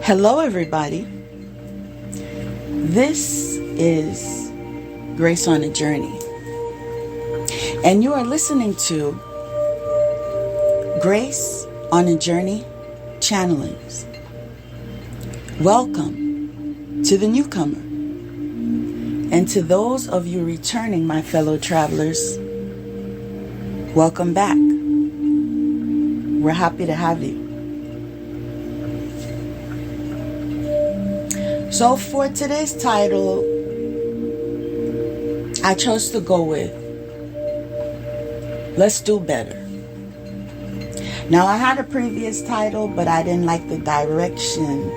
Hello everybody, this is Grace on a Journey, and you are listening to Grace on a Journey Channelings. Welcome to the newcomer, and to those of you returning, my fellow travelers, welcome back. We're happy to have you. So for today's title, I chose to go with Let's Do Better. Now, I had a previous title, but I didn't like the direction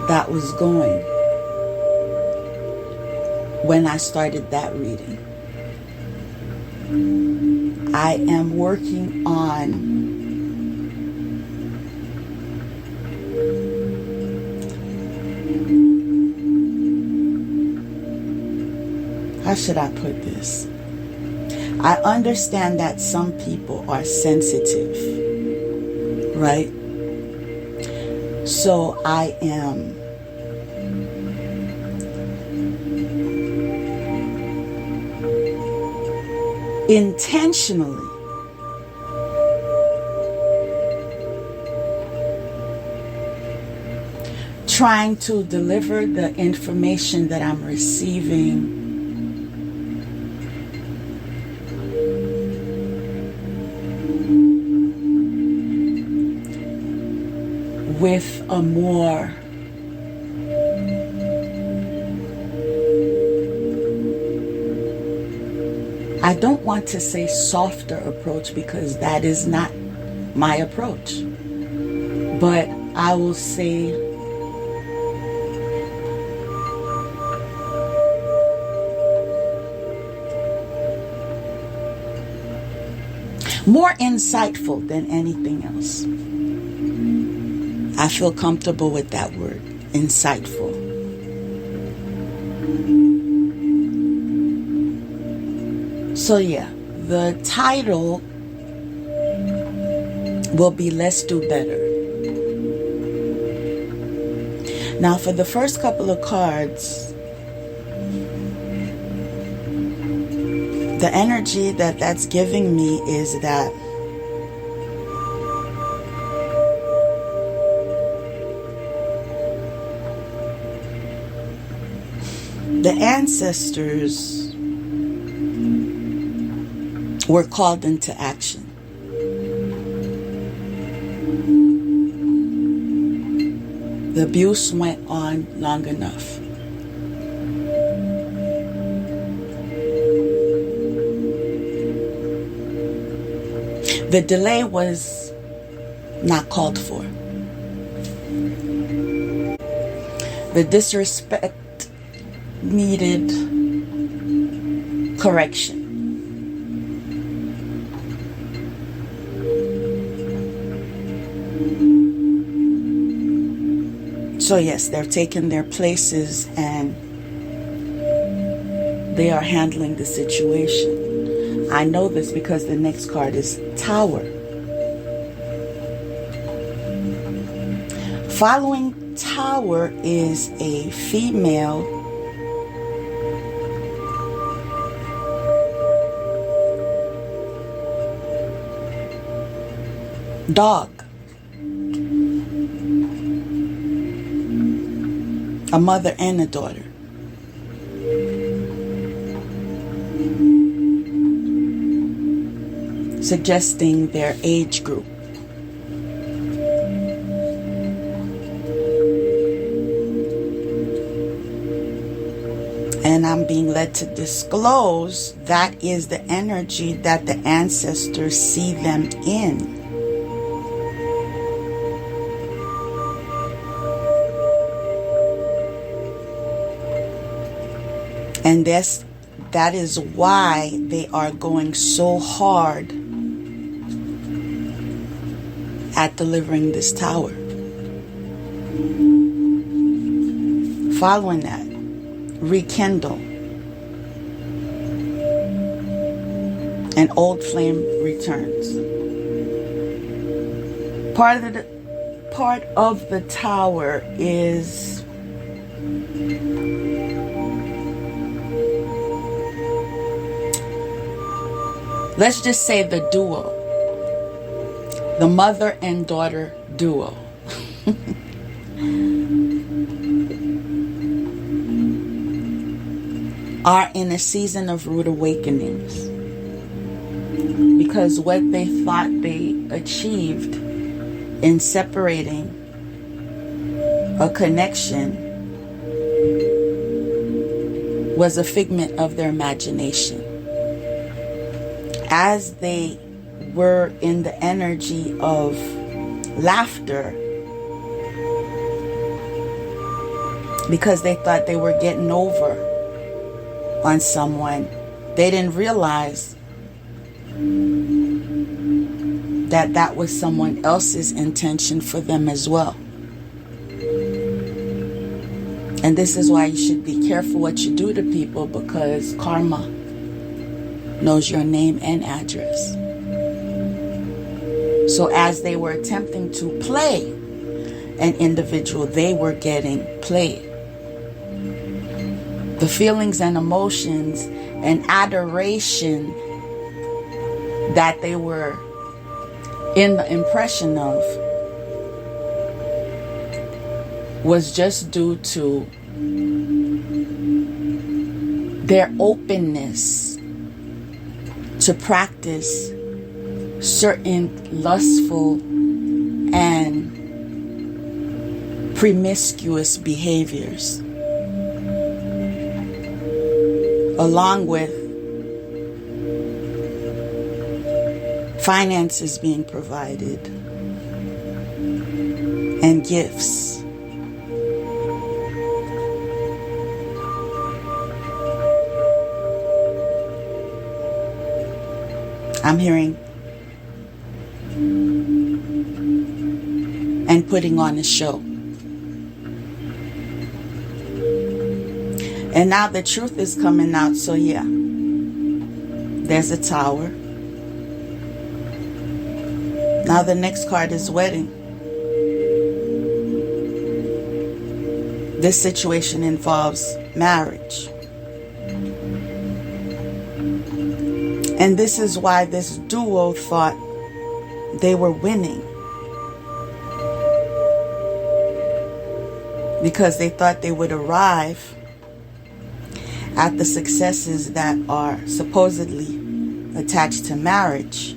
that was going when I started that reading. I am working on how should I put this? I understand that some people are sensitive, right? So I am intentionally trying to deliver the information that I'm receiving with a more I don't want to say softer approach, because that is not my approach, but I will say more insightful than anything else. I feel comfortable with that word, insightful. So yeah, the title will be Let's Do Better. Now, for the first couple of cards, the energy that's giving me is that the ancestors were called into action. The abuse went on long enough. The delay was not called for. The disrespect needed correction. So yes, they're taking their places and they are handling the situation. I know this because the next card is Tower. Following Tower is a female dog, a mother and a daughter. Suggesting their age group. And I'm being led to disclose that is the energy that the ancestors see them in. And that is why they are going so hard at delivering this tower. Following that, rekindle. An old flame returns. Part card of the Tower is let's just say the duo. The mother and daughter duo. Are in a season of rude awakenings. Because what they thought they achieved in separating a connection was a figment of their imagination. As they were in the energy of laughter, because they thought they were getting over on someone, they didn't realize that that was someone else's intention for them as well. And this is why you should be careful what you do to people, because karma knows your name and address. So as they were attempting to play an individual, they were getting played. The feelings and emotions and adoration that they were in the impression of was just due to their openness to practice certain lustful and promiscuous behaviors, along with finances being provided and gifts. I'm hearing and putting on a show. And now the truth is coming out. So yeah, there's a Tower. Now the next card is wedding. This situation involves marriage. And this is why this duo thought they were winning. Because they thought they would arrive at the successes that are supposedly attached to marriage.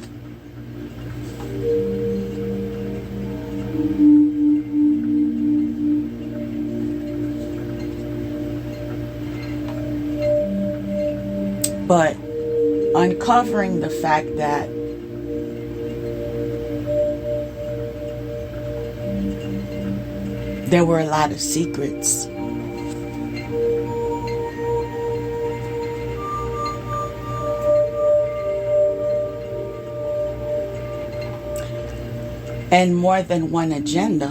But uncovering the fact that there were a lot of secrets. And more than one agenda.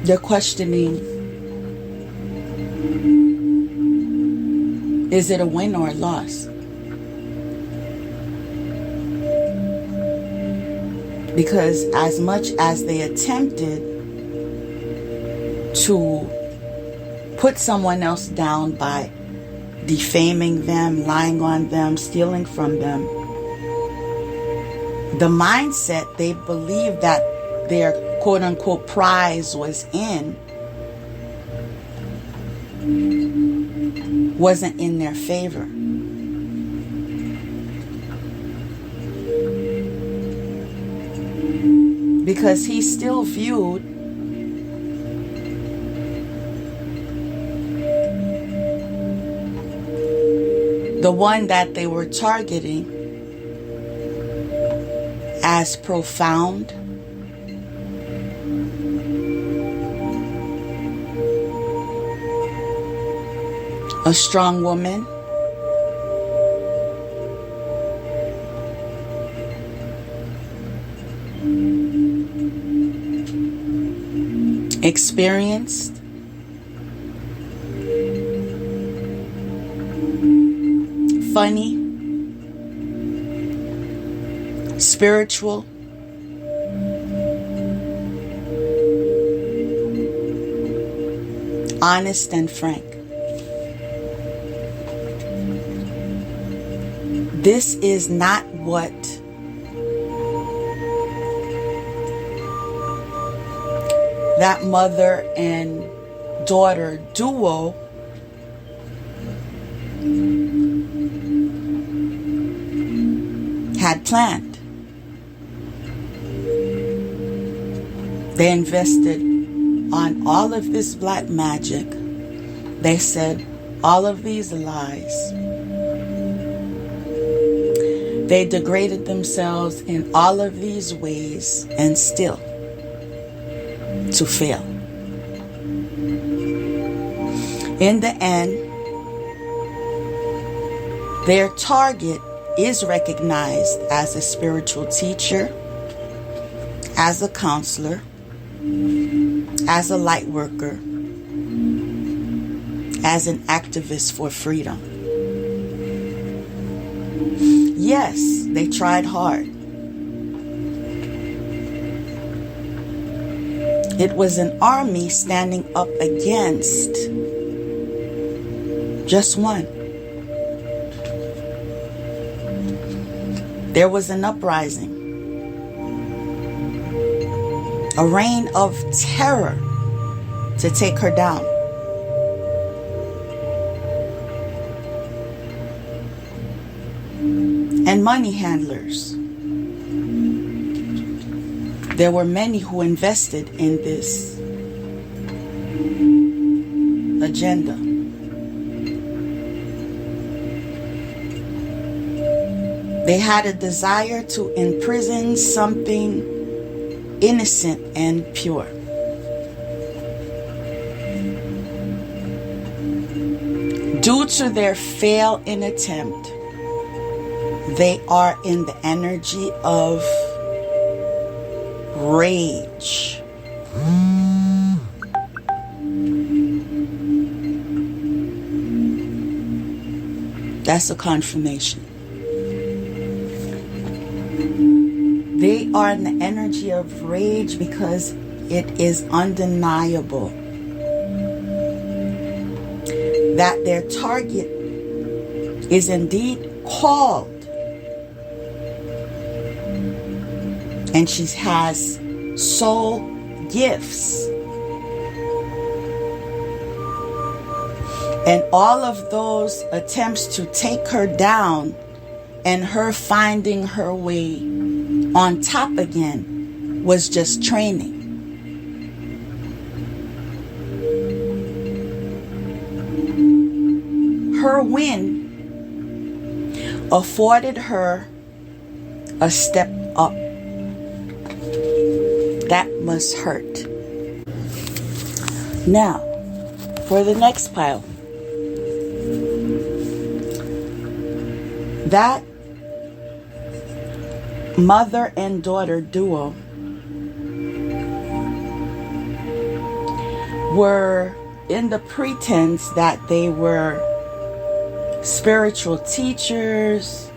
They're questioning, is it a win or a loss? Because as much as they attempted to put someone else down by defaming them, lying on them, stealing from them, the mindset they believed that their quote-unquote prize was in wasn't in their favor. Because he still viewed the one that they were targeting as profound, a strong woman, experienced, funny, spiritual, honest, and frank. This is not what that mother and daughter duo had planned. They invested on all of this black magic. They said all of these lies. They degraded themselves in all of these ways and still to fail. In the end, their target is recognized as a spiritual teacher, as a counselor, as a light worker, as an activist for freedom. Yes, they tried hard. It was an army standing up against just one. There was an uprising, a reign of terror to take her down. And money handlers. There were many who invested in this agenda. They had a desire to imprison something innocent and pure. Due to their fail in attempt, they are in the energy of rage. That's a confirmation. They are in the energy of rage because it is undeniable that their target is indeed called. And she has soul gifts. And all of those attempts to take her down and her finding her way on top again was just training. Her win afforded her a step up. That must hurt. Now, for the next pile. That mother and daughter duo were in the pretense that they were spiritual teachers,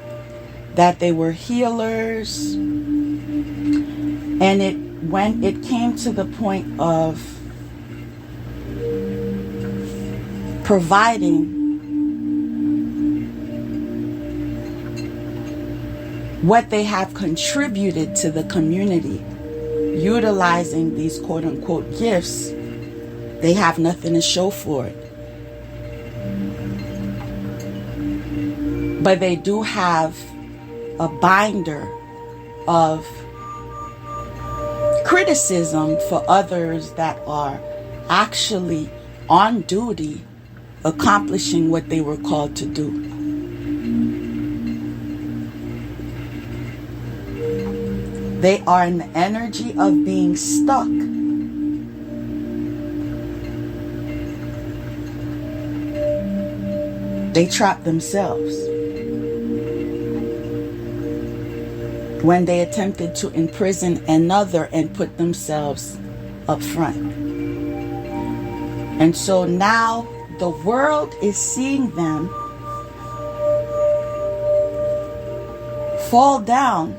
that they were healers, and when it came to the point of providing what they have contributed to the community, utilizing these quote-unquote gifts, they have nothing to show for it. But they do have a binder of criticism for others that are actually on duty, accomplishing what they were called to do. They are in the energy of being stuck. They trap themselves when they attempted to imprison another and put themselves up front. And so now the world is seeing them fall down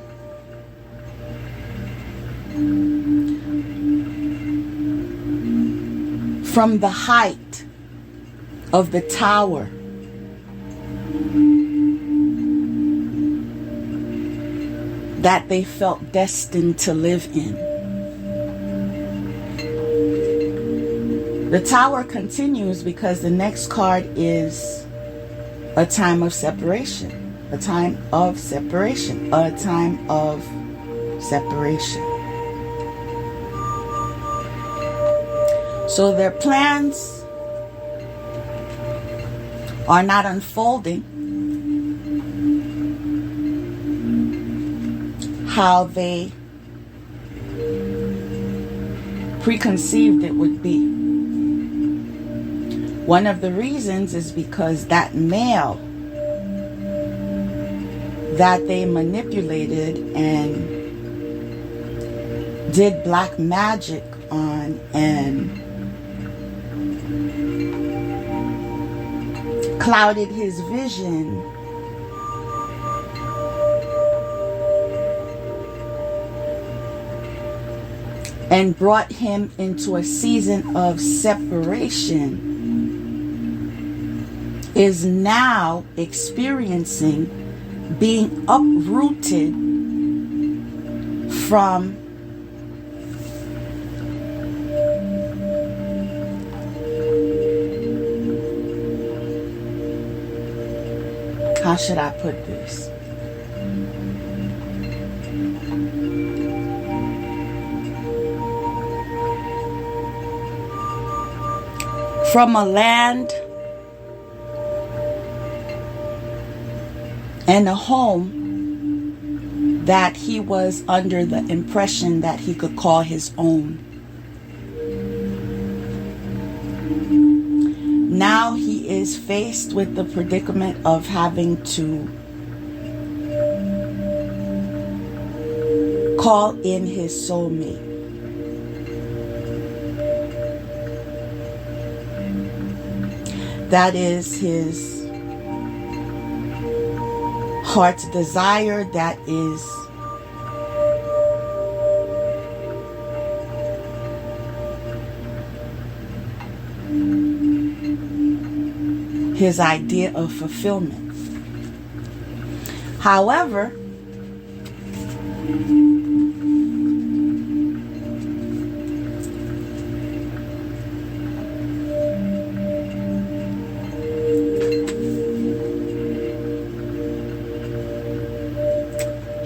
from the height of the tower that they felt destined to live in. The tower continues because the next card is a time of separation, a time of separation, a time of separation. So their plans are not unfolding how they preconceived it would be. One of the reasons is because that male that they manipulated and did black magic on and clouded his vision and brought him into a season of separation is now experiencing being uprooted from how should I put this? From a land and a home that he was under the impression that he could call his own. Now he is faced with the predicament of having to call in his soulmate. That is his heart's desire. That is his idea of fulfillment. However,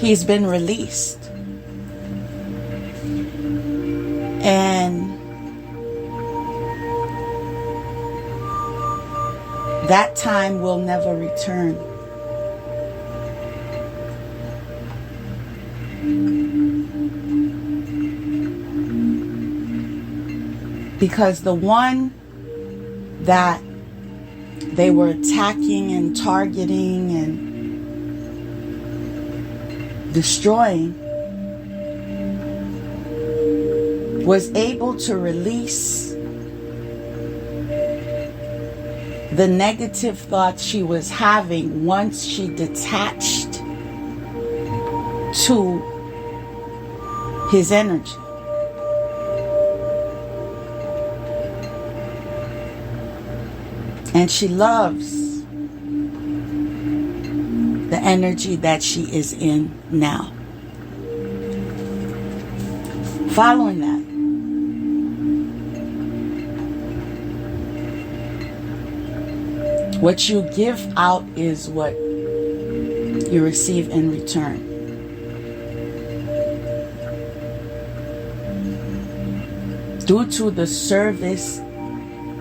he's been released. And that time will never return. Because the one that they were attacking and targeting and destroying was able to release the negative thoughts she was having once she detached to his energy. And she loves the energy that she is in now. Following that, what you give out is what you receive in return. Due to the service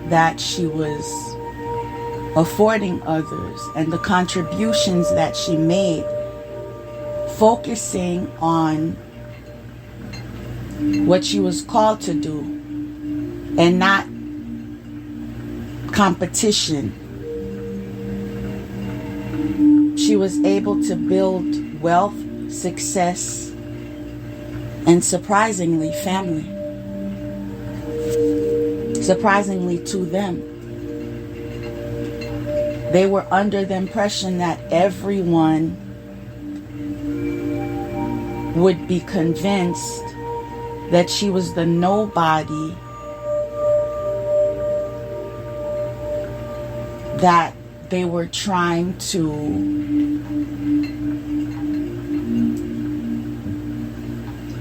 that she was affording others and the contributions that she made, focusing on what she was called to do and not competition, she was able to build wealth, success, and surprisingly, family. Surprisingly to them. They were under the impression that everyone would be convinced that she was the nobody that they were trying to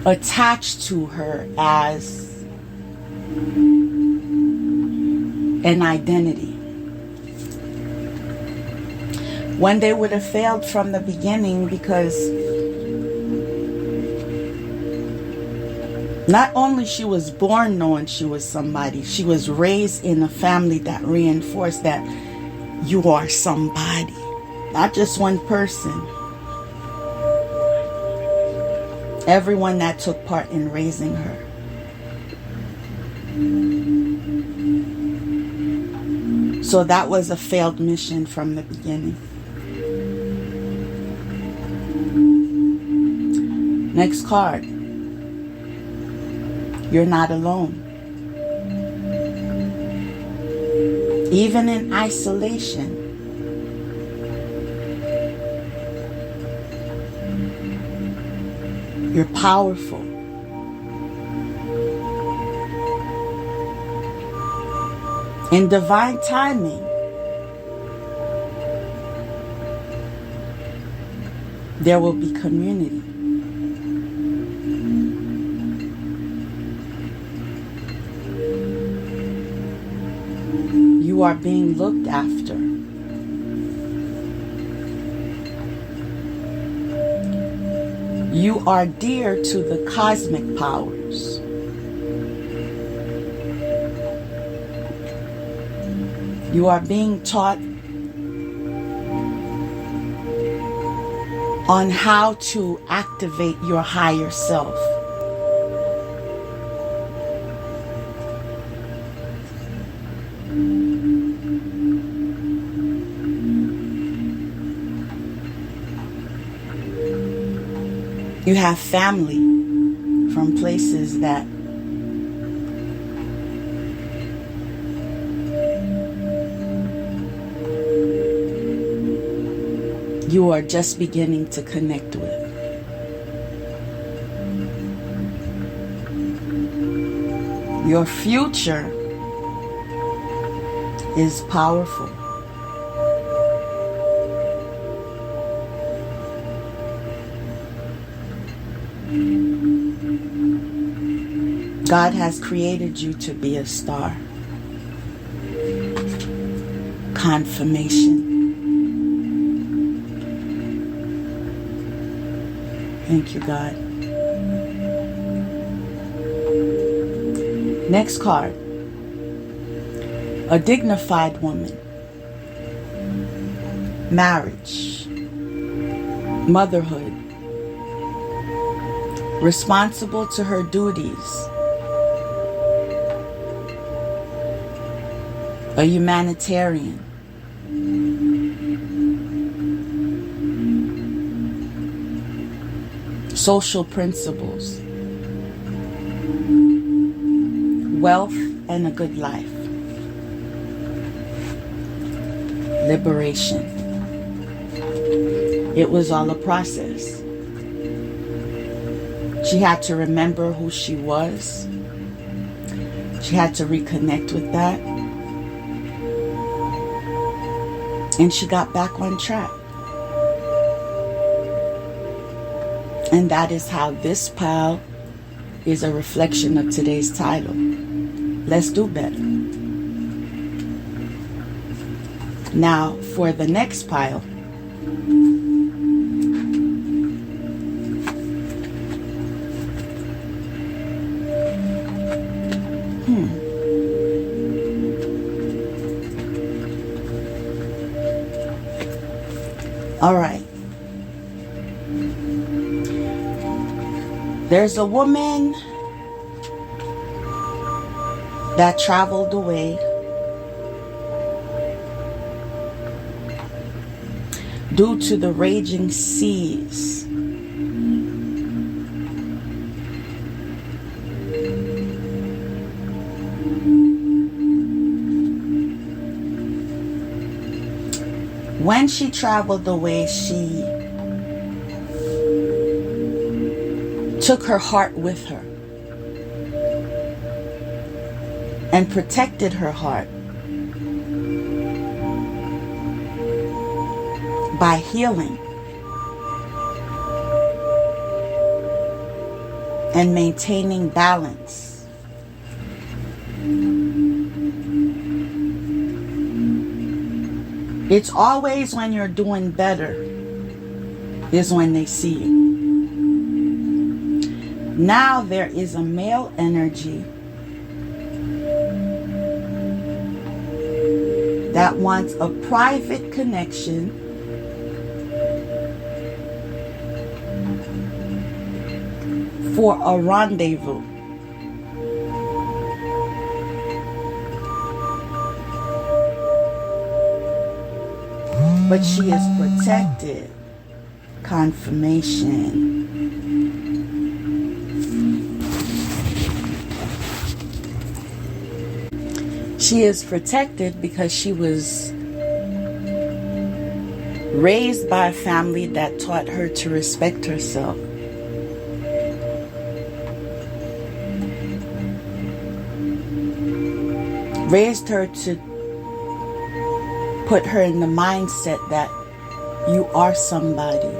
attach to her as an identity. When they would have failed from the beginning, because not only she was born knowing she was somebody, she was raised in a family that reinforced that you are somebody, not just one person. Everyone that took part in raising her. So that was a failed mission from the beginning. Next card. You're not alone. Even in isolation, you're powerful. In divine timing, there will be community. You are being looked after. You are dear to the cosmic powers. You are being taught on how to activate your higher self. You have family from places that you are just beginning to connect with. Your future is powerful. God has created you to be a star. Confirmation. Thank you, God. Next card. A dignified woman. Marriage. Motherhood. Responsible to her duties. A humanitarian. Social principles. Wealth and a good life. Liberation. It was all a process. She had to remember who she was. She had to reconnect with that. And she got back on track. And that is how this pile is a reflection of today's title. Let's do better. Now, for the next pile. All right. There's a woman that traveled away due to the raging seas. When she traveled away, she took her heart with her. and protected her heart by healing and maintaining balance. It's always when you're doing better is when they see you. Now there is a male energy that wants a private connection for a rendezvous. But she is protected. Confirmation. She is protected because she was raised by a family that taught her to respect herself. Raised her to put her in the mindset that you are somebody.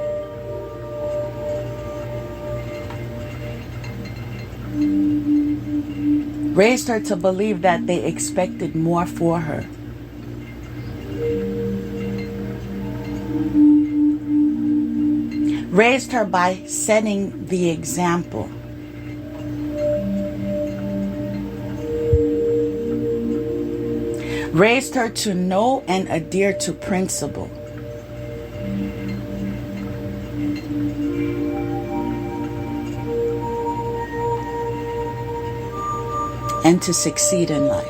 Raised her to believe that they expected more for her. Raised her by setting the example. Raised her to know and adhere to principle. And to succeed in life.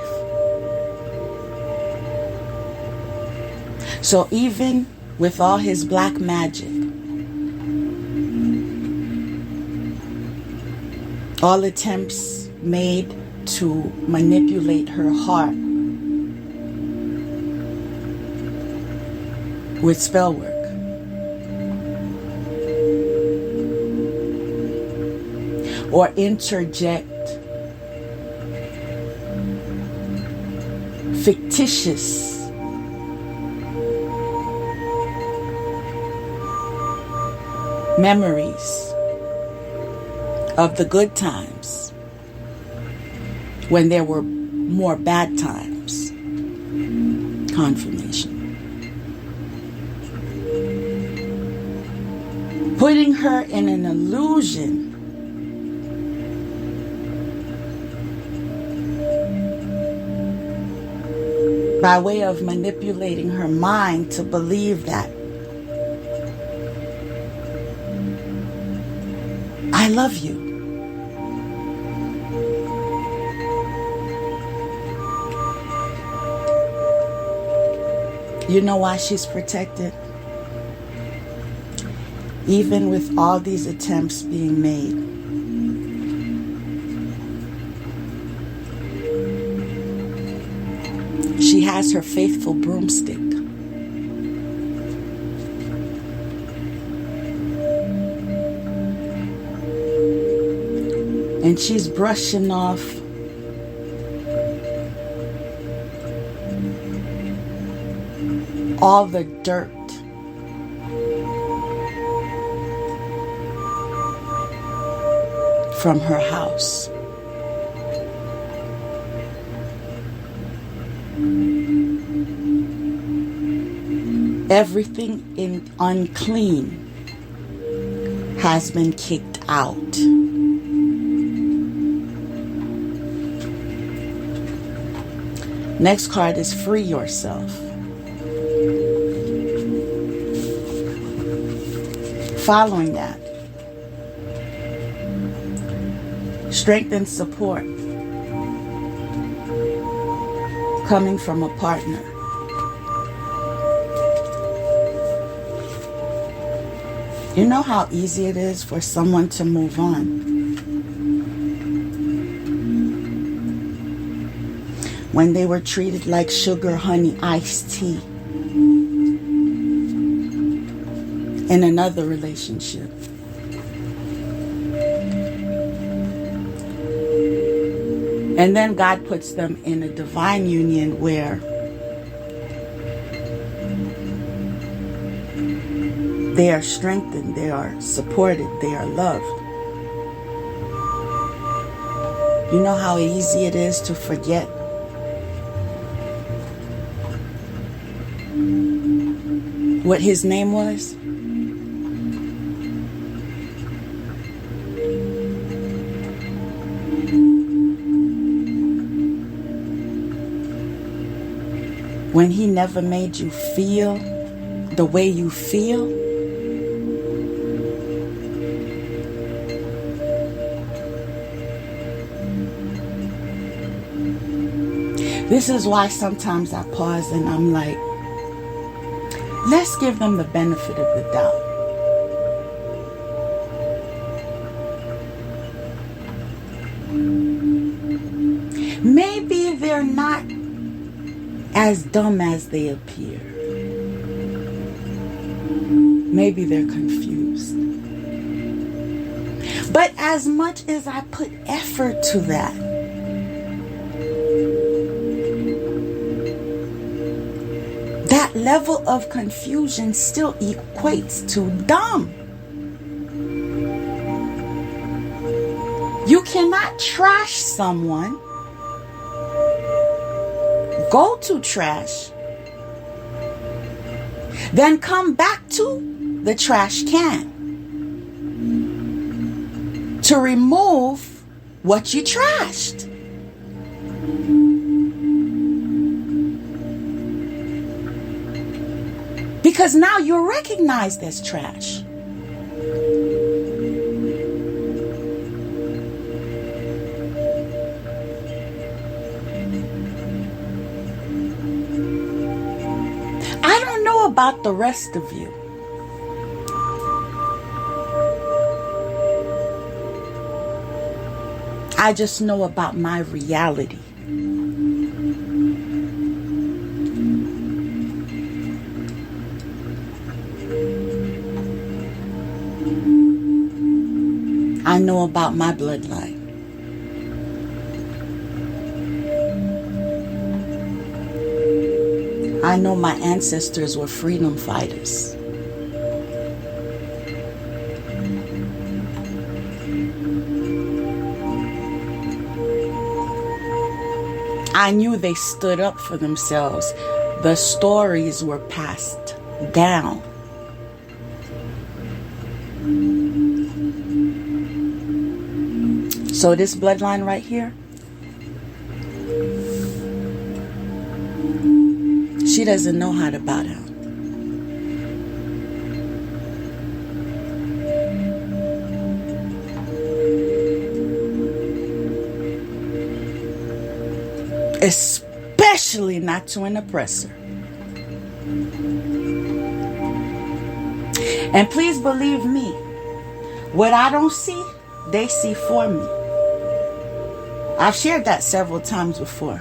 So even with all his black magic, all attempts made to manipulate her heart with spell work, or interject fictitious memories of the good times when there were more bad times. Confirmation. Putting her in an illusion by way of manipulating her mind to believe that I love you. You know why she's protected? Even with all these attempts being made, she has her faithful broomstick. And she's brushing off all the dirt from her house. Everything unclean has been kicked out. Next card is free yourself. Following that, strength and support coming from a partner. You know how easy it is for someone to move on when they were treated like sugar, honey, iced tea in another relationship. And then God puts them in a divine union where they are strengthened, they are supported, they are loved. You know how easy it is to forget what his name was? When he never made you feel the way you feel. This is why sometimes I pause and I'm like, let's give them the benefit of the doubt. Maybe they're not as dumb as they appear. Maybe they're confused. But as much as I put effort to that, that level of confusion still equates to dumb. You cannot trash someone, go to trash, then come back to the trash can to remove what you trashed. Because now you're recognized as trash. I don't know about the rest of you. I just know about my reality. I know about my bloodline. I know my ancestors were freedom fighters. I knew they stood up for themselves. The stories were passed down. So this bloodline right here, she doesn't know how to bow down. Especially not to an oppressor. And please believe me, what I don't see, they see for me. I've shared that several times before.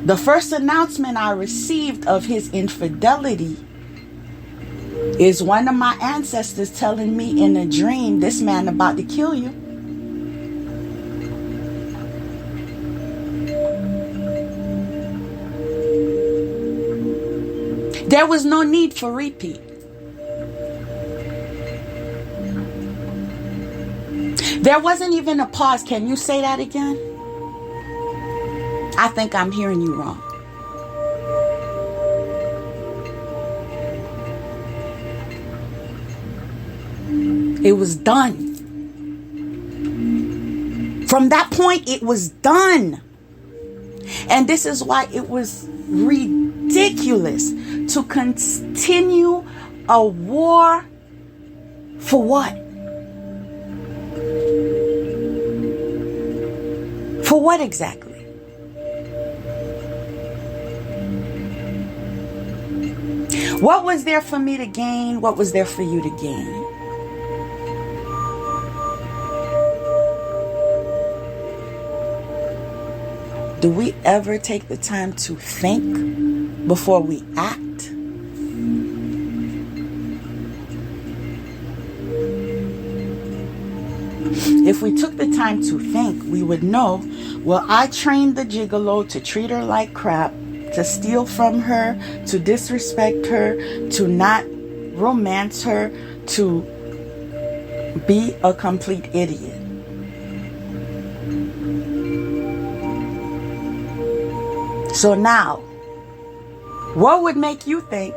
The first announcement I received of his infidelity is one of my ancestors telling me in a dream, this man about to kill you. There was no need for repeat. There wasn't even a pause. Can you say that again? I think I'm hearing you wrong. It was done. From that point, it was done. And this is why it was ridiculous to continue a war for what? For what exactly? What was there for me to gain? What was there for you to gain? Do we ever take the time to think before we act? If we took the time to think, we would know, well, I trained the gigolo to treat her like crap, to steal from her, to disrespect her, to not romance her, to be a complete idiot. So now, what would make you think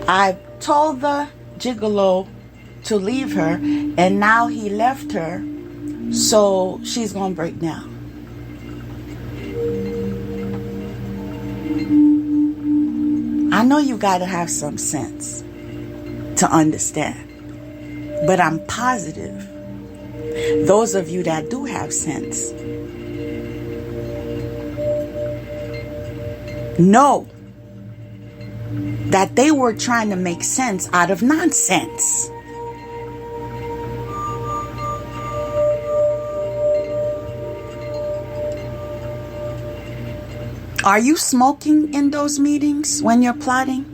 I told the gigolo to leave her and now he left her, so she's gonna break down? I know you gotta have some sense to understand, but I'm positive those of you that do have sense know that they were trying to make sense out of nonsense. Are you smoking in those meetings when you're plotting?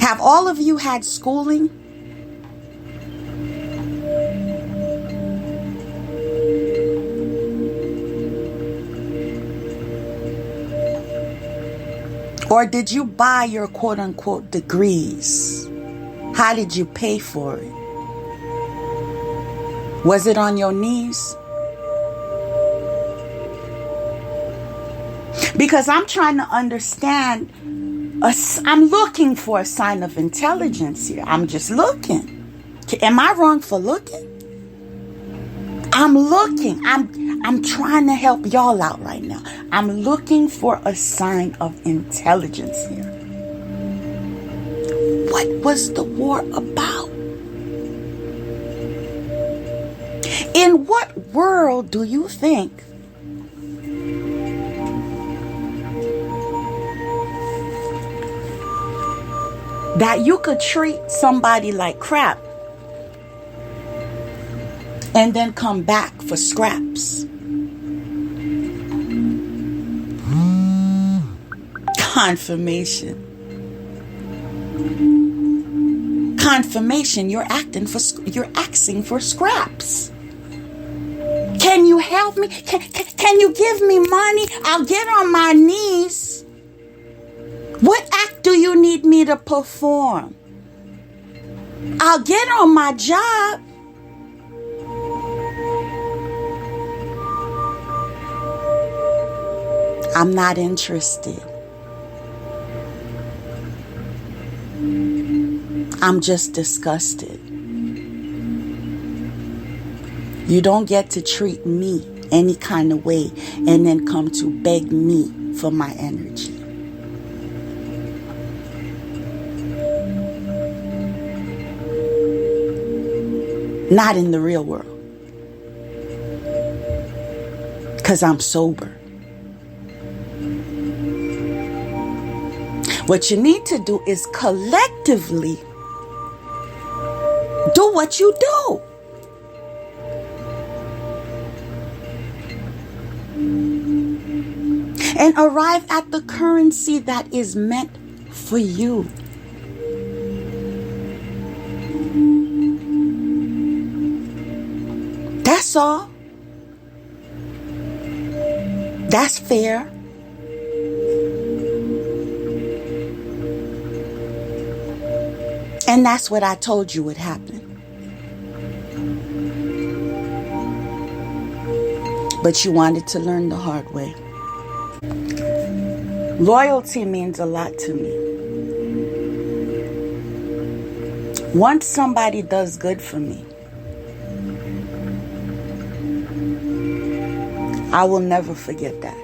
Have all of you had schooling? Or did you buy your quote-unquote degrees? How did you pay for it? Was it on your knees? Because I'm trying to understand. I'm looking for a sign of intelligence here. I'm just looking. Am I wrong for looking? I'm looking. I'm trying to help y'all out right now. I'm looking for a sign of intelligence here. What was the war about? In what world do you think that you could treat somebody like crap and then come back for scraps? Confirmation. Confirmation. You're asking for scraps. Can you help me? Can you give me money? I'll get on my knees. What act do you need me to perform? I'll get on my job. I'm not interested. I'm just disgusted. You don't get to treat me any kind of way and then come to beg me for my energy. Not in the real world. Because I'm sober. What you need to do is collectively do what you do. And arrive at the currency that is meant for you. That's all. That's fair. And that's what I told you would happen. But you wanted to learn the hard way. Loyalty means a lot to me. Once somebody does good for me, I will never forget that.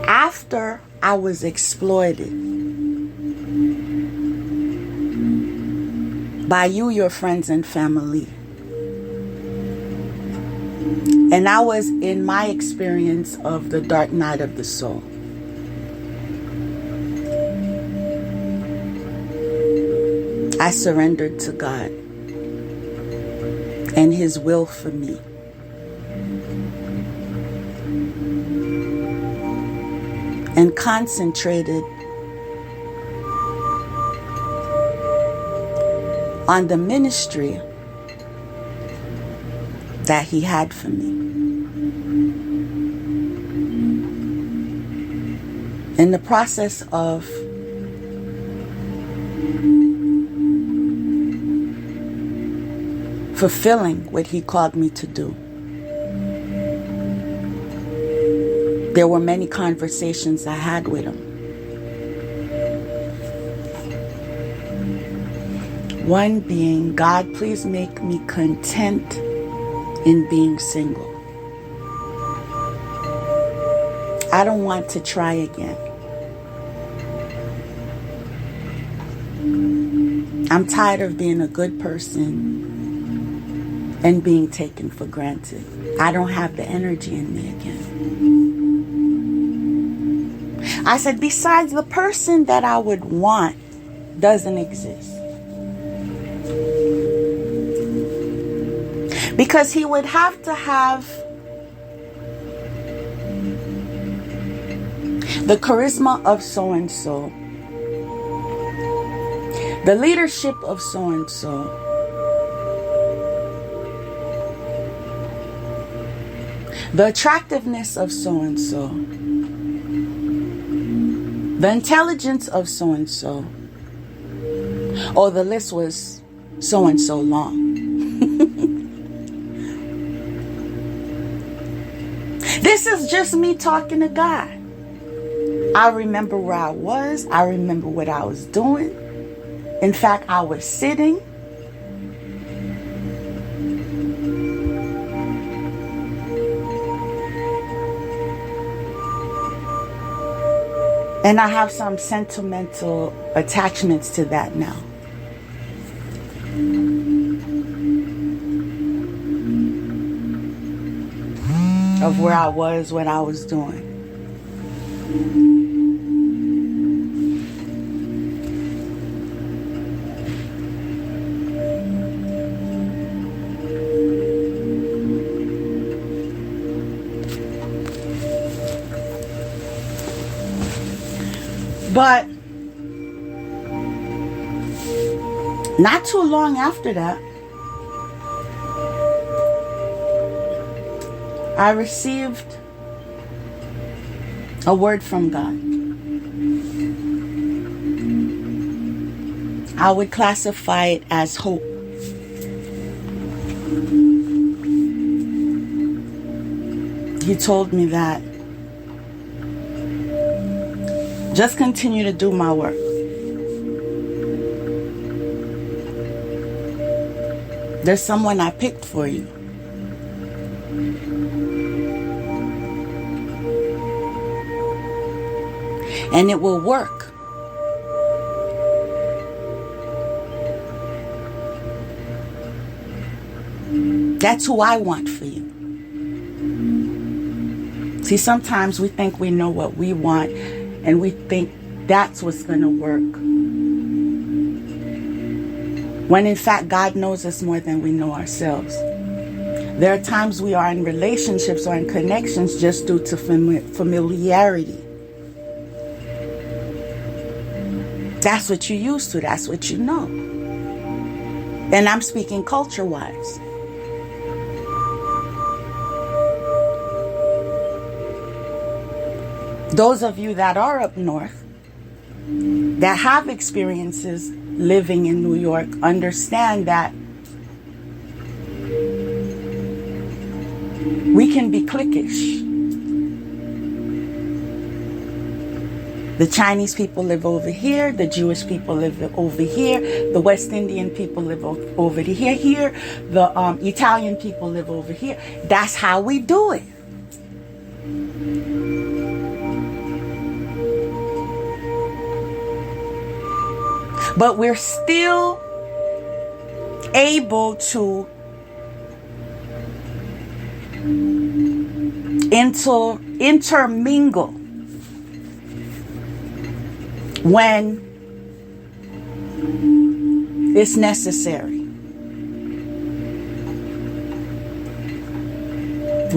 After I was exploited by you, your friends and family, and I was in my experience of the dark night of the soul, I surrendered to God. and His will for me. And concentrated on the ministry that He had for me. In the process of fulfilling what He called me to do, there were many conversations I had with Him. One being, God, please make me content in being single. I don't want to try again. I'm tired of being a good person and being taken for granted. I don't have the energy in me again. I said, besides, the person that I would want doesn't exist. Because he would have to have the charisma of so-and-so, the leadership of so-and-so, the attractiveness of so-and-so, the intelligence of so-and-so, or the list was so-and-so long. This is just me talking to God. I remember where I was. I remember what I was doing. In fact, I was sitting. And I have some sentimental attachments to that now. Of where I was, what I was doing. But not too long after that, I received a word from God. I would classify it as hope. He told me that just continue to do my work. There's someone I picked for you. And it will work. That's who I want for you. See, sometimes we think we know what we want, and we think that's what's going to work. When in fact, God knows us more than we know ourselves. There are times we are in relationships or in connections just due to familiarity. That's what you're used to. That's what you know. And I'm speaking culture-wise. Those of you that are up north, that have experiences living in New York, understand that we can be cliquish. The Chinese people live over here. The Jewish people live over here. The West Indian people live over here. The Italian people live over here. That's how we do it. But we're still able to intermingle when it's necessary.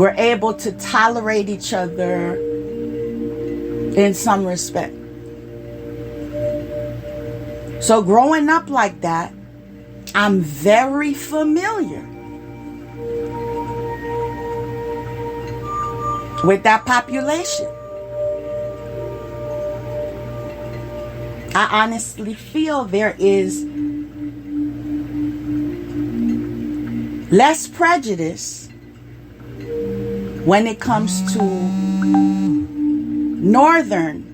We're able to tolerate each other in some respect. So growing up like that, I'm very familiar with that population. I honestly feel there is less prejudice when it comes to northern.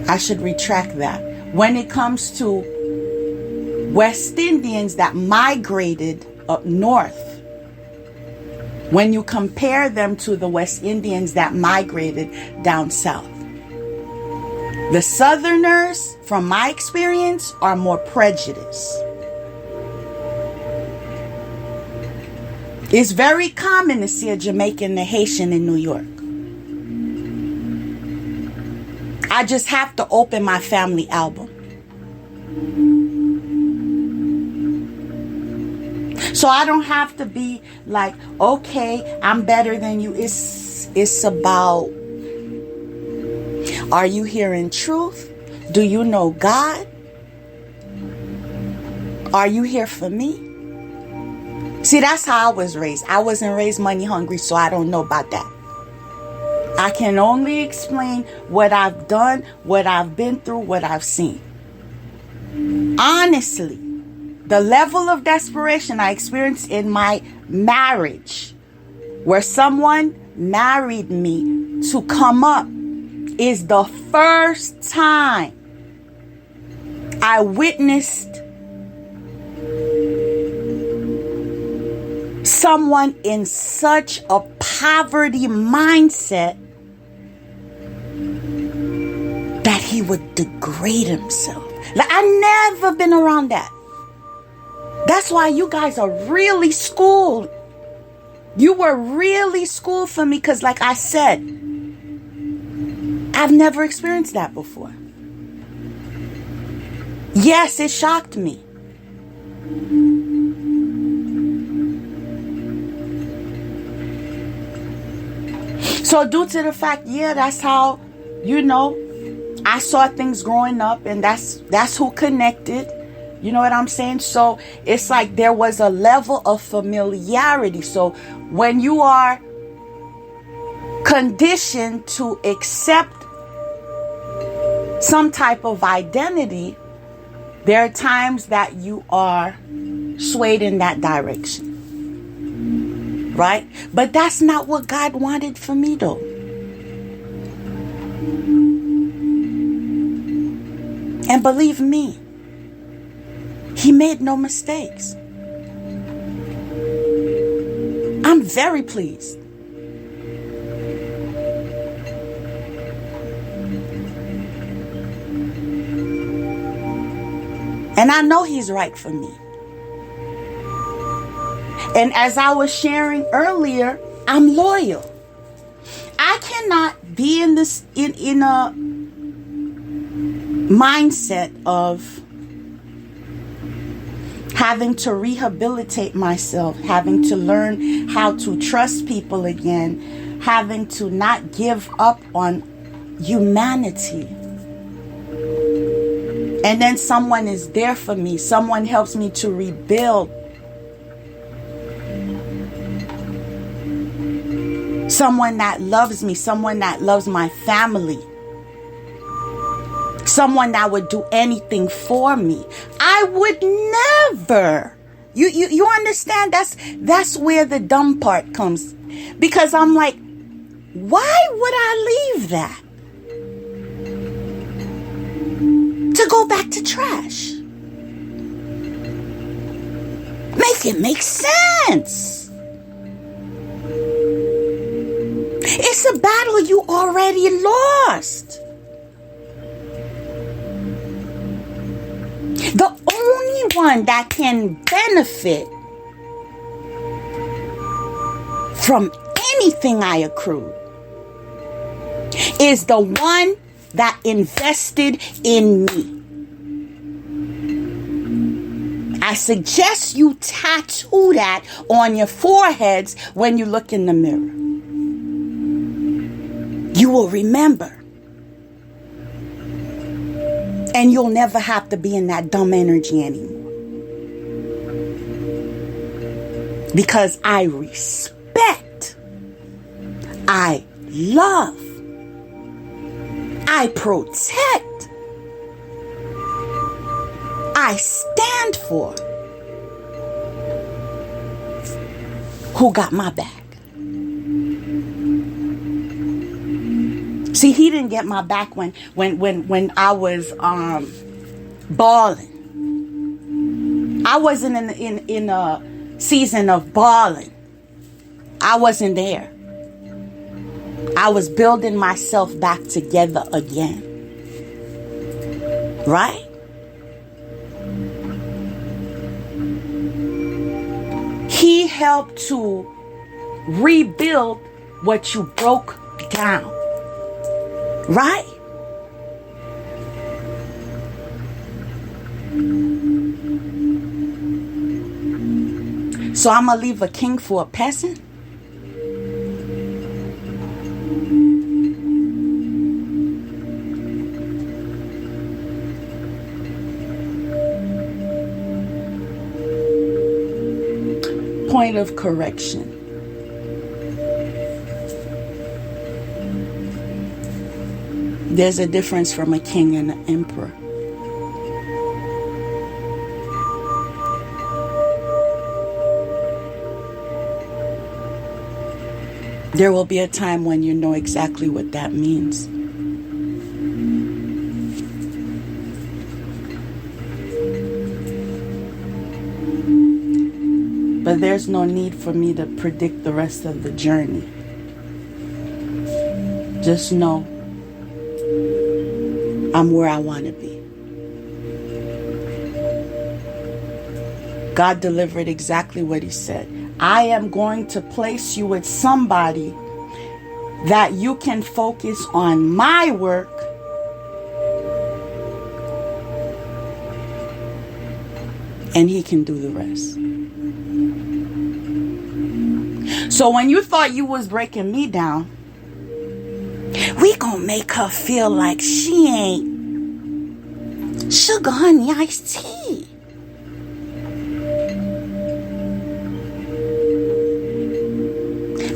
I should retract that. When it comes to West Indians that migrated up north, when you compare them to the West Indians that migrated down south. The Southerners, from my experience, are more prejudiced. It's very common to see a Jamaican and a Haitian in New York. I just have to open my family album. So I don't have to be like, okay, I'm better than you. It's about, are you hearing truth? Do you know God? Are you here for me? See, that's how I was raised. I wasn't raised money hungry, so I don't know about that. I can only explain what I've done, what I've been through, what I've seen. Honestly, the level of desperation I experienced in my marriage, where someone married me to come up, is the first time I witnessed someone in such a poverty mindset that he would degrade himself. Like, I never been around that. That's why you guys are really schooled. You were really schooled for me, because like I said, I've never experienced that before. Yes, it shocked me. So due to the fact, yeah, that's how, I saw things growing up, and that's who connected. You know what I'm saying? So it's like there was a level of familiarity. So when you are conditioned to accept some type of identity, there are times that you are swayed in that direction. Right? But that's not what God wanted for me, though. And believe me, He made no mistakes. I'm very pleased. And I know He's right for me. And as I was sharing earlier, I'm loyal. I cannot be in this in a mindset of having to rehabilitate myself, having to learn how to trust people again, having to not give up on humanity. And then someone is there for me. Someone helps me to rebuild. Someone that loves me, someone that loves my family, someone that would do anything for me. I would never. You understand? That's where the dumb part comes. Because I'm like, why would I leave that to go back to trash? Make it make sense. It's a battle you already lost. The only one that can benefit from anything I accrued is the one that invested in me. I suggest you tattoo that on your foreheads when you look in the mirror. You will remember. And you'll never have to be in that dumb energy anymore. Because I respect, I love, I protect, I stand for who got my back. See, he didn't get my back when I was bawling. I wasn't in a season of bawling. I wasn't there. I was building myself back together again. Right? He helped to rebuild what you broke down. Right? So I'm going to leave a king for a peasant? Point of correction. There's a difference from a king and an emperor. There will be a time when you know exactly what that means. But there's no need for me to predict the rest of the journey. Just know I'm where I want to be. God delivered exactly what he said. I am going to place you with somebody that you can focus on my work and he can do the rest. So when you thought you was breaking me down, we gonna make her feel like she ain't sugar, honey, iced tea.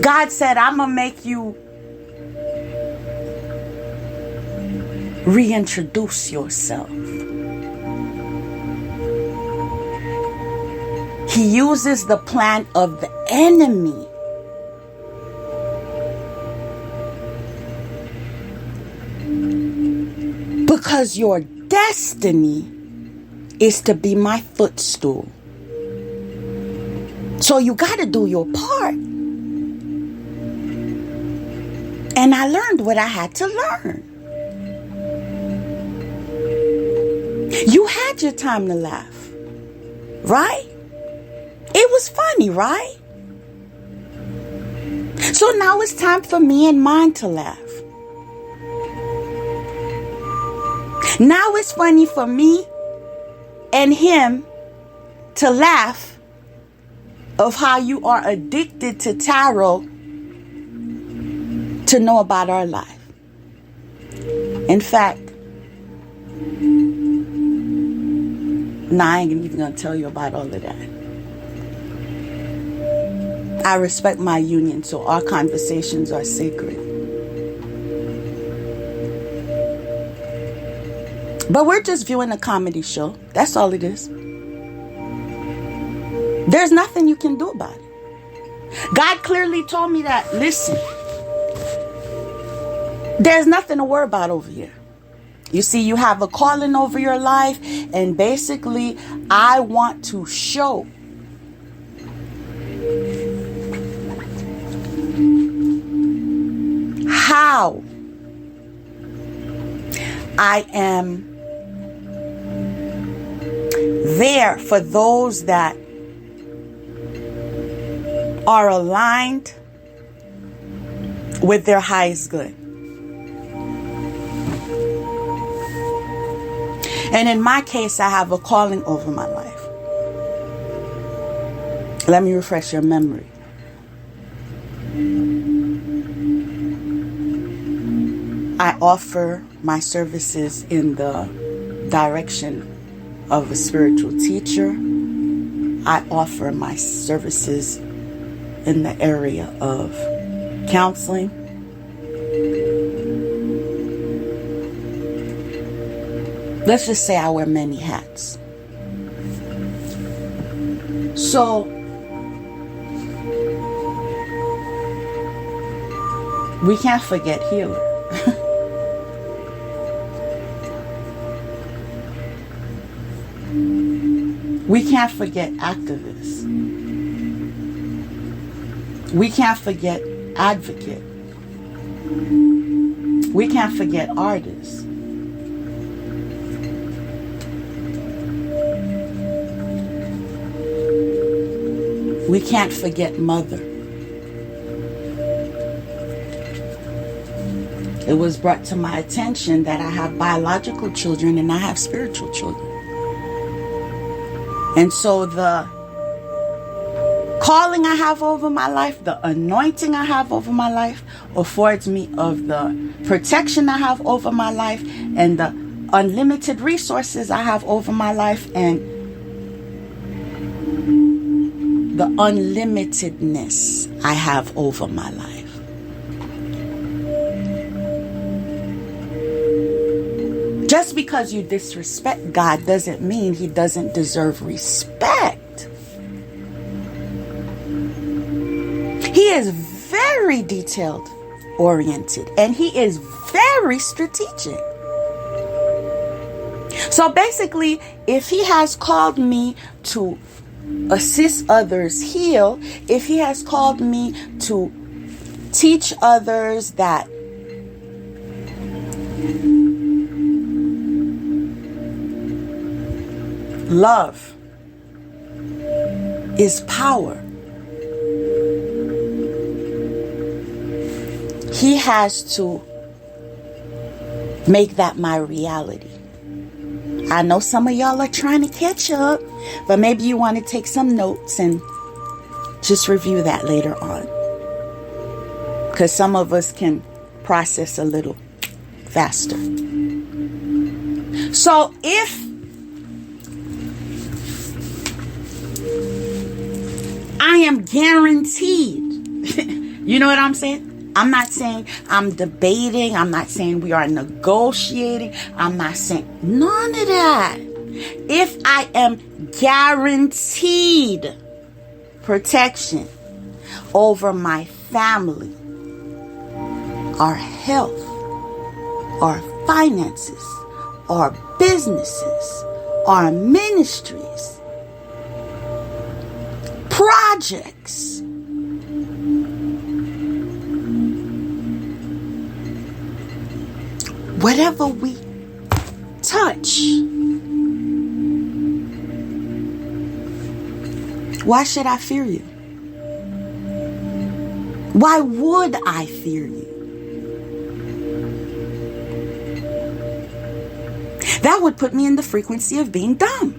God said, I'm gonna make you reintroduce yourself. He uses the plan of the enemy because your destiny is to be my footstool. So you got to do your part. And I learned what I had to learn. You had your time to laugh, right? It was funny, right? So now it's time for me and mine to laugh. Now it's funny for me and him to laugh of how you are addicted to tarot to know about our life. In fact, I ain't even gonna tell you about all of that. I respect my union, so our conversations are sacred. But we're just viewing a comedy show. That's all it is. There's nothing you can do about it. God clearly told me that, listen, there's nothing to worry about over here. You see, you have a calling over your life, and basically, I want to show how I am there for those that are aligned with their highest good. And in my case, I have a calling over my life. Let me refresh your memory. I offer my services in the direction of a spiritual teacher. I offer my services in the area of counseling. Let's just say I wear many hats. So, we can't forget healer. We can't forget activists. We can't forget advocate. We can't forget artists. We can't forget mother. It was brought to my attention that I have biological children and I have spiritual children. And so the calling I have over my life, the anointing I have over my life, affords me of the protection I have over my life and the unlimited resources I have over my life and the unlimitedness I have over my life. Just because you disrespect God doesn't mean he doesn't deserve respect. He is very detailed oriented and he is very strategic. So basically, if he has called me to assist others heal, if he has called me to teach others that love is power, he has to make that my reality. I know some of y'all are trying to catch up, but maybe you want to take some notes and just review that later on. Because some of us can process a little faster. So if I am guaranteed, you know what I'm saying? I'm not saying I'm debating. I'm not saying we are negotiating. I'm not saying none of that. If I am guaranteed protection over my family, our health, our finances, our businesses, our ministries, projects, whatever we touch, why should I fear you? Why would I fear you? That would put me in the frequency of being dumb.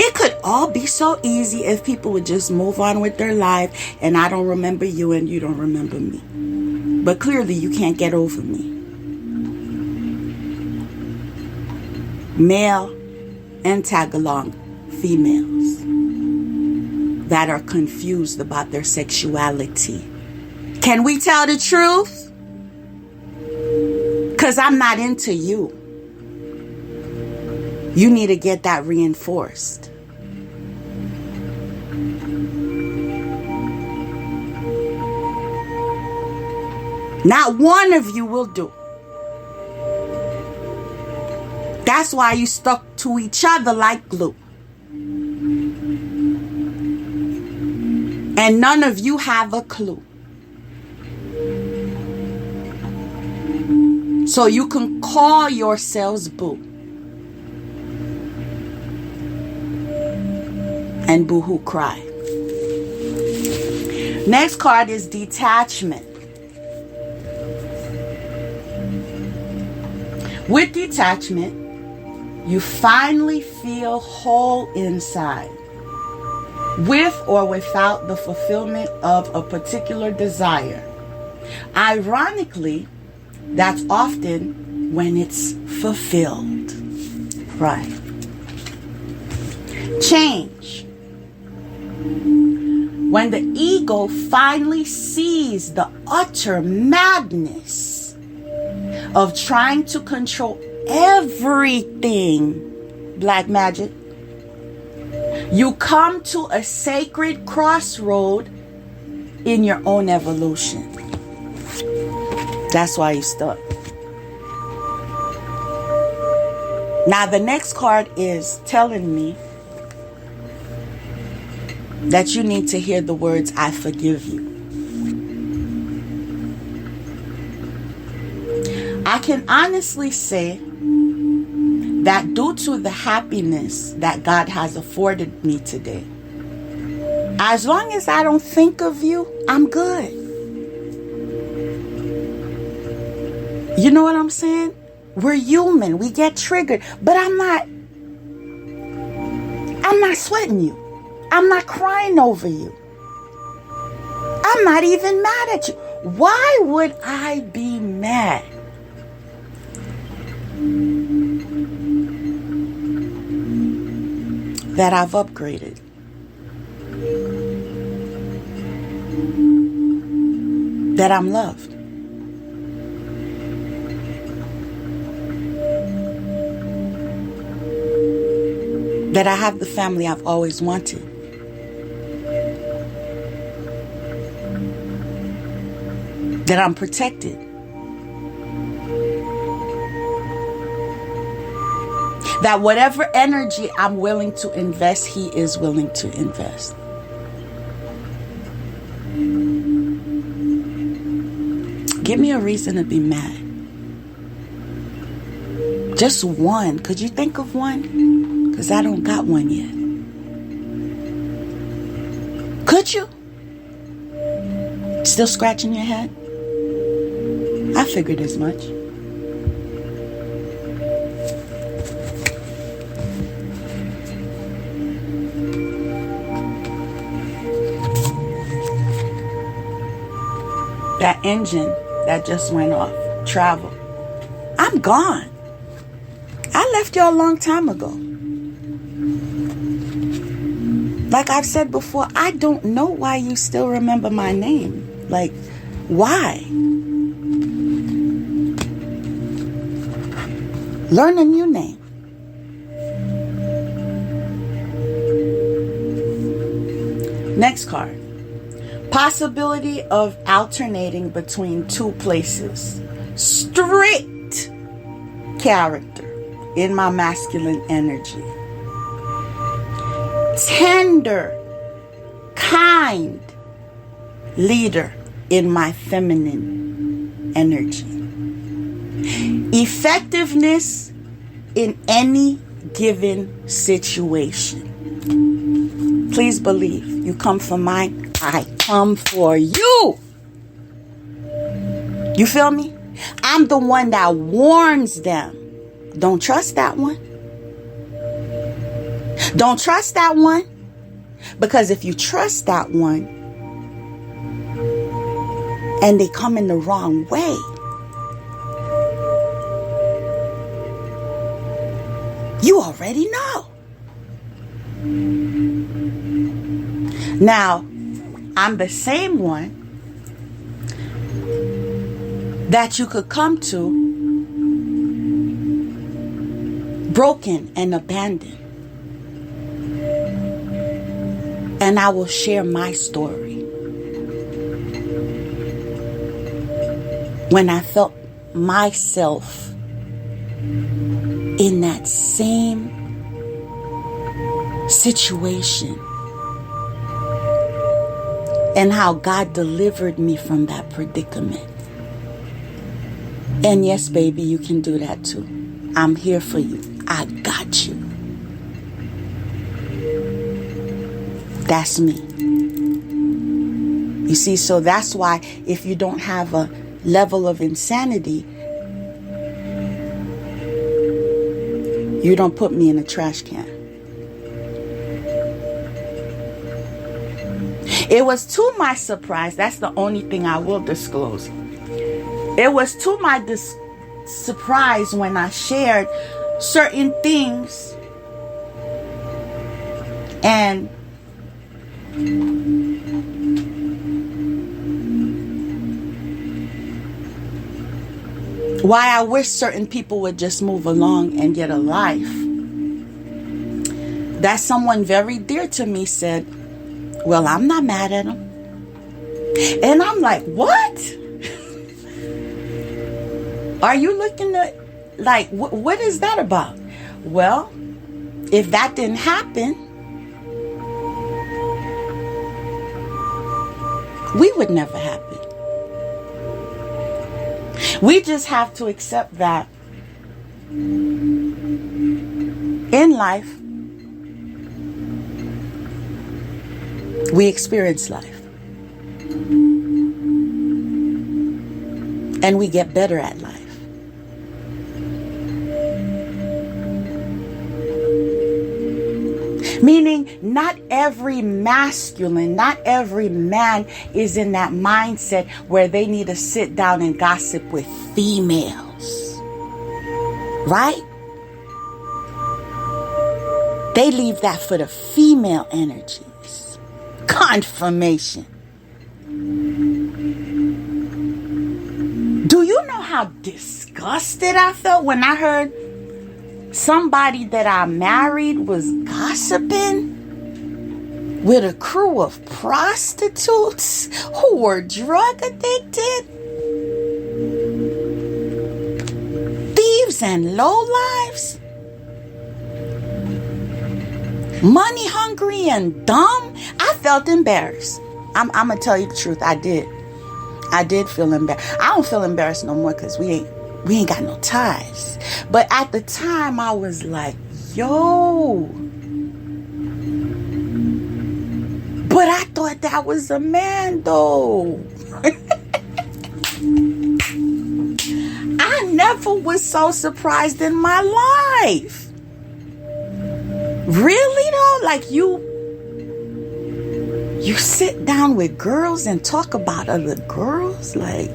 It could all be so easy if people would just move on with their life and I don't remember you and you don't remember me. But clearly you can't get over me. Male and tag-along females that are confused about their sexuality. Can we tell the truth? Because I'm not into you. You need to get that reinforced. Not one of you will do. That's why you stuck to each other like glue. And none of you have a clue. So you can call yourselves boo. And boo-hoo cry. Next card is detachment. With detachment, you finally feel whole inside, with or without the fulfillment of a particular desire. Ironically, that's often when it's fulfilled. Right. Change. When the ego finally sees the utter madness of trying to control everything, black magic, you come to a sacred crossroad in your own evolution. That's why you stuck. Now the next card is telling me that you need to hear the words, I forgive you. I can honestly say that due to the happiness that God has afforded me today, as long as I don't think of you, I'm good. You know what I'm saying? We're human. We get triggered. But I'm not sweating you. I'm not crying over you. I'm not even mad at you. Why would I be mad? That I've upgraded. That I'm loved. That I have the family I've always wanted. That I'm protected. That whatever energy I'm willing to invest, He is willing to invest. Give me a reason to be mad. Just one. Could you think of one? Because I don't got one yet. Could you? Still scratching your head? I figured as much. That engine that just went off, travel. I'm gone. I left y'all a long time ago. Like I've said before, I don't know why you still remember my name. Like, why? Learn a new name. Next card. Possibility of alternating between two places. Strict character in my masculine energy. Tender, kind leader in my feminine energy. Effectiveness in any given situation. Please believe, you come for mine, I come for you. You feel me? I'm the one that warns them. Don't trust that one. Don't trust that one. Because if you trust that one and they come in the wrong way, you already know. Now, I'm the same one that you could come to broken and abandoned. And I will share my story. When I felt myself in that same situation. And how God delivered me from that predicament. And yes, baby, you can do that too. I'm here for you. I got you. That's me. You see, so that's why if you don't have a level of insanity, You don't put me in a trash can. It was to my surprise, that's the only thing I will disclose. It was to my surprise when I shared certain things, and why I wish certain people would just move along and get a life. That someone very dear to me said, well, I'm not mad at him. And I'm like, what? Are you looking at, like, what is that about? Well, if that didn't happen, we would never happen. We just have to accept that in life, we experience life. And we get better at life. Meaning, not every masculine, not every man is in that mindset where they need to sit down and gossip with females. Right? They leave that for the female energies. Confirmation. Do you know how disgusted I felt when I heard somebody that I married was gossiping with a crew of prostitutes who were drug addicted, thieves and lowlifes, money hungry and dumb? I felt embarrassed. I'm gonna tell you the truth. I did feel embarrassed. I don't feel embarrassed no more because we ain't got no ties. But at the time, I was like, yo. But I thought that was a man, though. I never was so surprised in my life. Really, though? Like, you sit down with girls and talk about other girls? Like,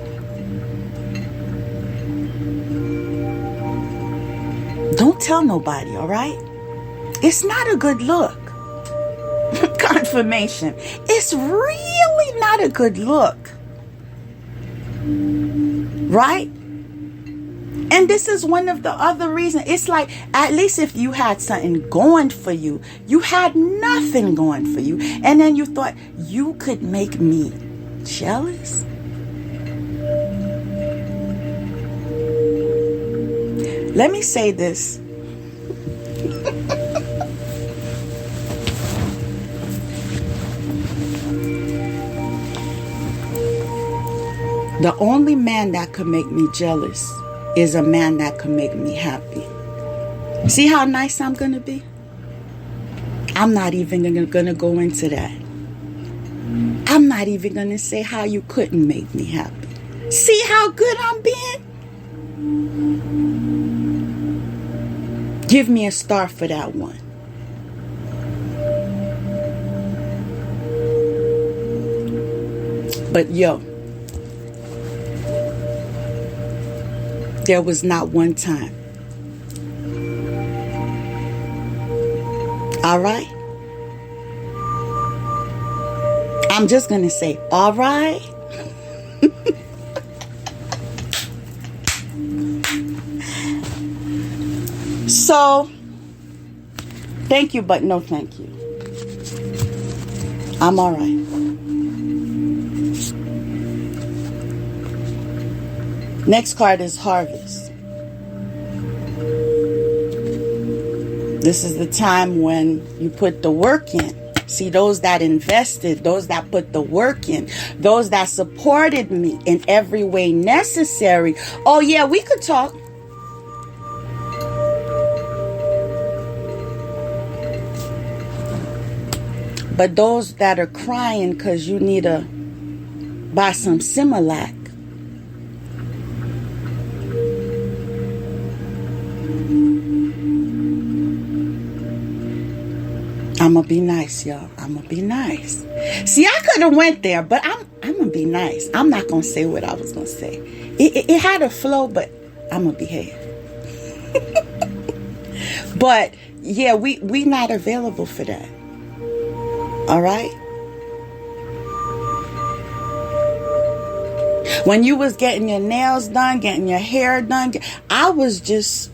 don't tell nobody, all right? It's not a good look. Confirmation. It's really not a good look. Right? And this is one of the other reasons. It's like, at least if you had something going for you, you had nothing going for you. And then you thought you could make me jealous? Let me say this. The only man that could make me jealous is a man that could make me happy. See how nice I'm going to be? I'm not even going to go into that. I'm not even going to say how you couldn't make me happy. See how good I'm being? Give me a star for that one. But yo, there was not one time. All right? I'm just going to say, all right? So, thank you, but no thank you. I'm all right. Next card is Harvest. This is the time when you put the work in. See, those that invested, those that put the work in, those that supported me in every way necessary. Oh, yeah, we could talk. But those that are crying because you need to buy some Similac. I'm gonna be nice, y'all. I'm gonna be nice. See, I could have went there, but I'm gonna be nice. I'm not gonna say what I was gonna say. It had a flow, but I'm gonna behave. But yeah, we not available for that. All right. When you was getting your nails done, getting your hair done, I was just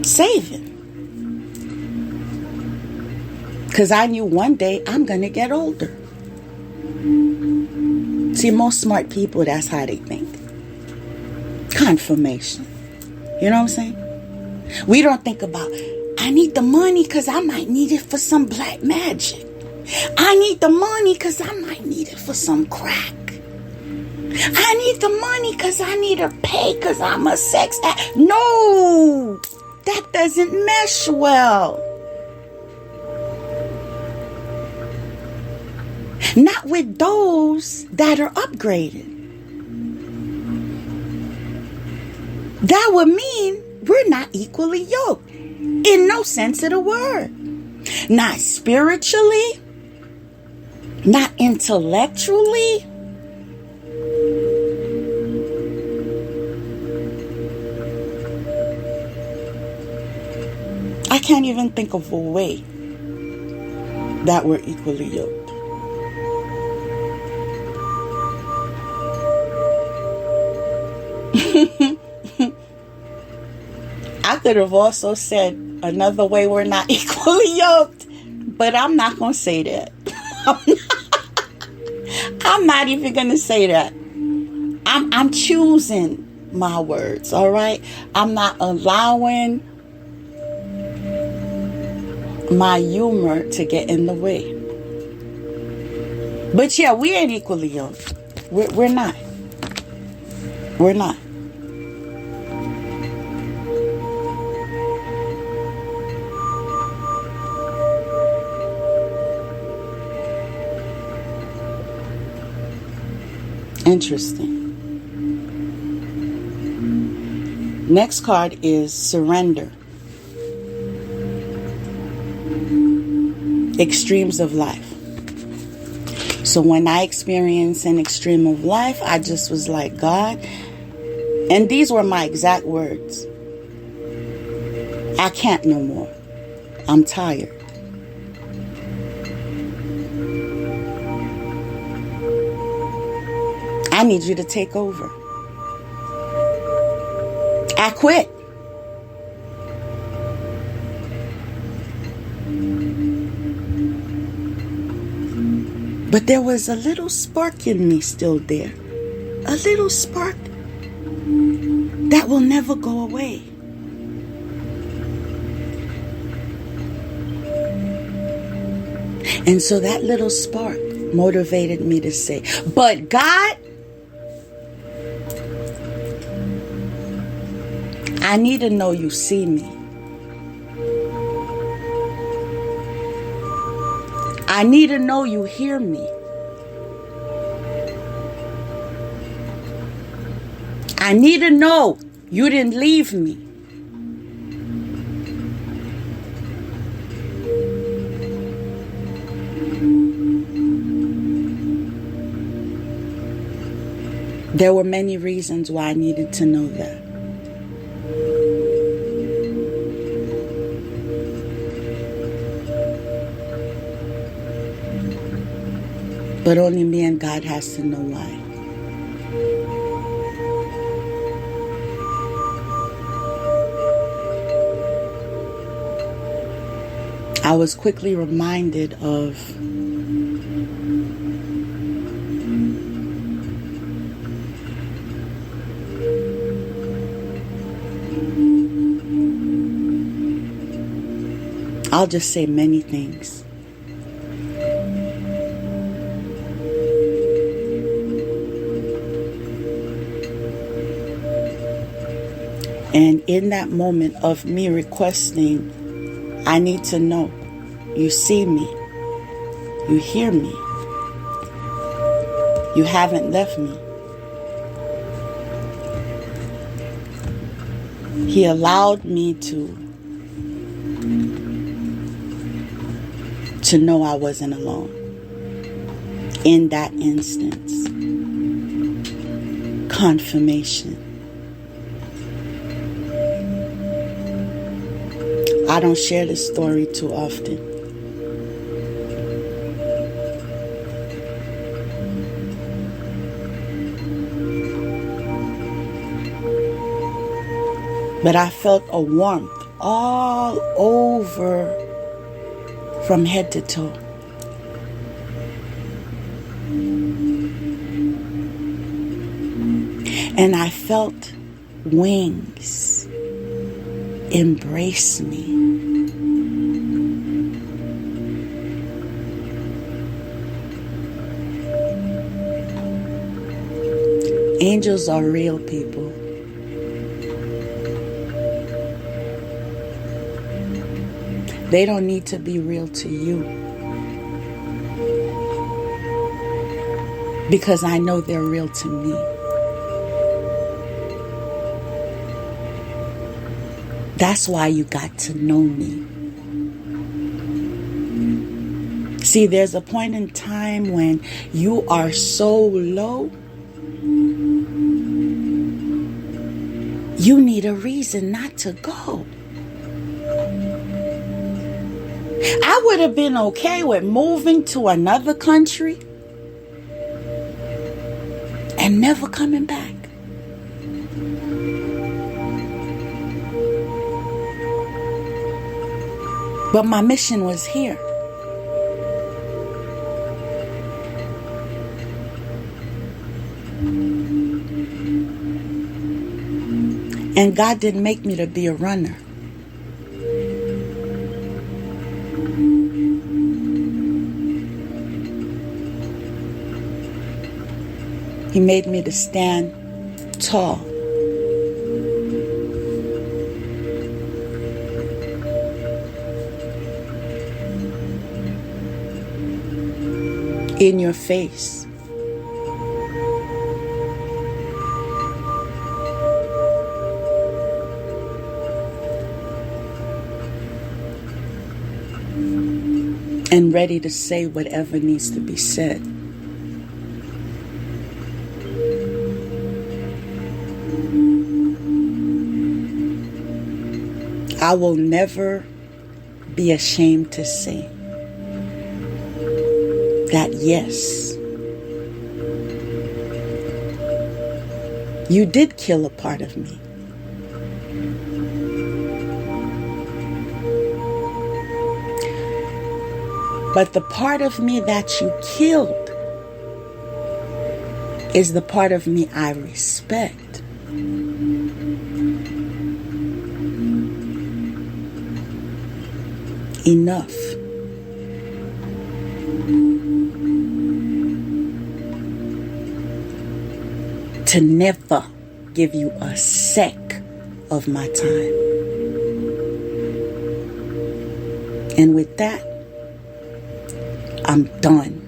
saving. Because I knew one day I'm going to get older. See, most smart people, that's how they think. Confirmation. You know what I'm saying? We don't think about, I need the money because I might need it for some black magic. I need the money because I might need it for some crack. I need the money because I need to pay because I'm a sex addict. No, that doesn't mesh well. Not with those that are upgraded. That would mean we're not equally yoked. In no sense of the word. Not spiritually. Not intellectually. I can't even think of a way that we're equally yoked. I could have also said another way we're not equally yoked, but I'm not going to say that. I'm not even going to say that. I'm choosing my words, all right? I'm not allowing my humor to get in the way. But yeah, we ain't equally yoked. We're not. We're not. Interesting. Next card is surrender. Extremes of life. So when I experienced an extreme of life, I just was like, God, and these were my exact words. I can't no more. I'm tired. I need you to take over. I quit. But there was a little spark in me still there. A little spark that will never go away. And so that little spark motivated me to say, but God, I need to know you see me. I need to know you hear me. I need to know you didn't leave me. There were many reasons why I needed to know that. But only me and God has to know why. I was quickly reminded of I'll just say many things. And in that moment of me requesting, I need to know you see me, you hear me, you haven't left me. He allowed me to to know I wasn't alone. In that instance, confirmation. I don't share this story too often. But I felt a warmth all over from head to toe. And I felt wings embrace me. Angels are real, people. They don't need to be real to you, because I know they're real to me. That's why you got to know me. See, there's a point in time when you are so low, you need a reason not to go. I would have been okay with moving to another country and never coming back. But my mission was here. And God didn't make me to be a runner. He made me to stand tall. In your face. And ready to say whatever needs to be said. I will never be ashamed to say that yes, you did kill a part of me. But the part of me that you killed is the part of me I respect. Enough to never give you a sec of my time. And with that, I'm done.